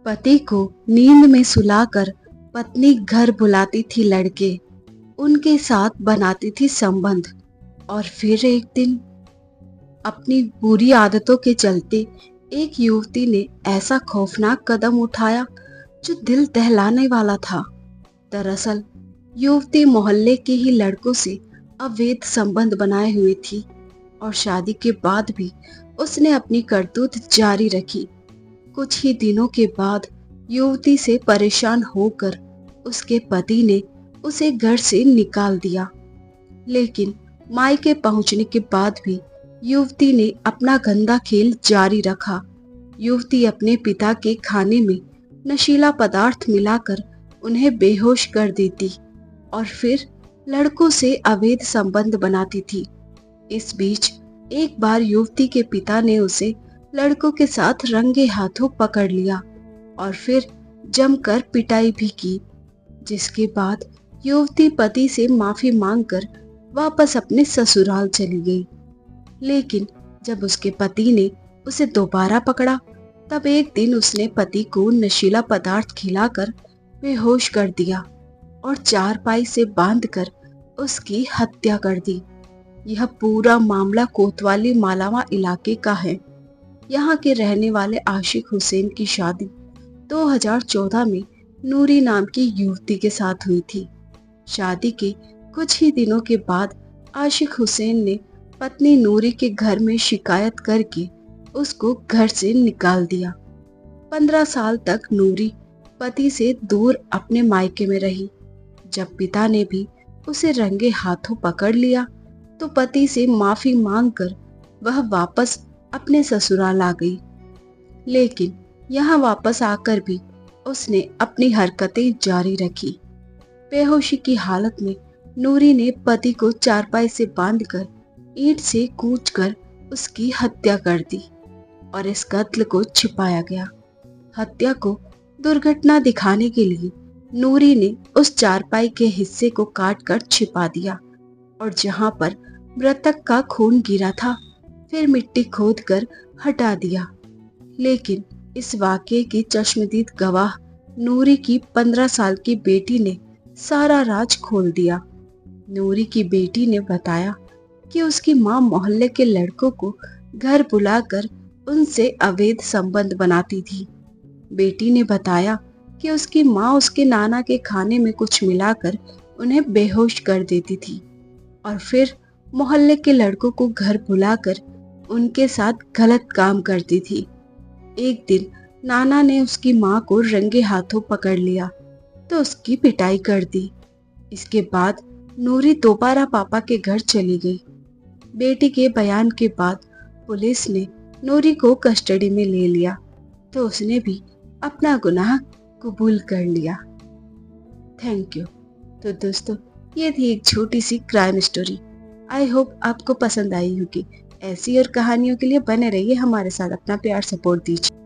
पति को नींद में सुलाकर पत्नी घर बुलाती थी लड़के, उनके साथ बनाती थी संबंध। और फिर एक दिन अपनी बुरी आदतों के चलते एक युवती ने ऐसा खौफनाक कदम उठाया जो दिल दहलाने वाला था। दरअसल युवती मोहल्ले के ही लड़कों से अवैध संबंध बनाए हुए थी और शादी के बाद भी उसने अपनी करतूत जारी रखी। कुछ ही दिनों के बाद युवती से परेशान होकर उसके पति ने उसे घर से निकाल दिया। लेकिन मायके पहुंचने के बाद भी युवती ने अपना गंदा खेल जारी रखा। युवती अपने पिता के खाने में नशीला पदार्थ मिलाकर उन्हें बेहोश कर देती और फिर लड़कों से अवैध संबंध बनाती थी। इस बीच एक बार युवती के पिता ने उसे लड़कों के साथ रंगे हाथों पकड़ लिया और फिर जमकर पिटाई भी की, जिसके बाद युवती पति से माफी मांगकर वापस अपने ससुराल चली गई। लेकिन जब उसके पति ने उसे दोबारा पकड़ा तब एक दिन उसने पति को नशीला पदार्थ खिलाकर बेहोश कर दिया और चारपाई से बांधकर उसकी हत्या कर दी। यह पूरा मामला कोतवाली मालावा इलाके का है। यहाँ के रहने वाले आशिक हुसैन की शादी 2014 में नूरी नाम की युवती के साथ हुई थी। शादी के कुछ ही दिनों के बाद आशिक हुसैन ने पत्नी नूरी के घर में शिकायत करके उसको घर से निकाल दिया। 15 साल तक नूरी पति से दूर अपने मायके में रही। जब पिता ने भी उसे रंगे हाथों पकड़ लिया तो पति से माफी मांगकर वह वापस अपने ससुराल आ गई। लेकिन यहाँ वापस आकर भी उसने अपनी हरकतें जारी रखी। बेहोशी की हालत में नूरी ने पति को चारपाई से बांधकर ईंट से कूचकर उसकी हत्या कर दी और इस कत्ल को छिपाया गया। हत्या को दुर्घटना दिखाने के लिए नूरी ने उस चारपाई के हिस्से को काटकर छिपा दिया और जहां पर मृतक का खून गिरा था फिर मिट्टी खोदकर हटा दिया। लेकिन इस वाकये की चश्मदीद गवाह नूरी की 15 साल की बेटी ने सारा राज खोल दिया। नूरी की बेटी ने बताया कि उसकी मां मोहल्ले के लड़कों को घर बुलाकर उनसे अवैध संबंध बनाती थी। बेटी ने बताया कि उसकी मां उसके नाना के खाने में कुछ मिलाकर उन्हें बेहोश कर देती थी और फिर मोहल्ले के लड़कों को घर बुलाकर उनके साथ गलत काम करती थी। एक दिन नाना ने उसकी मां को रंगे हाथों पकड़ लिया तो उसकी पिटाई कर दी। इसके बाद नूरी दोबारा पापा के घर चली गई। बेटी के बयान के बाद पुलिस ने नूरी को कस्टडी में ले लिया तो उसने भी अपना गुनाह कबूल कर लिया। Thank you. तो दोस्तों, ये थी एक छोटी सी क्राइम स्टोरी। आई होप आपको पसंद आई होगी। ऐसी और कहानियों के लिए बने रहिए हमारे साथ, अपना प्यार सपोर्ट दीजिए।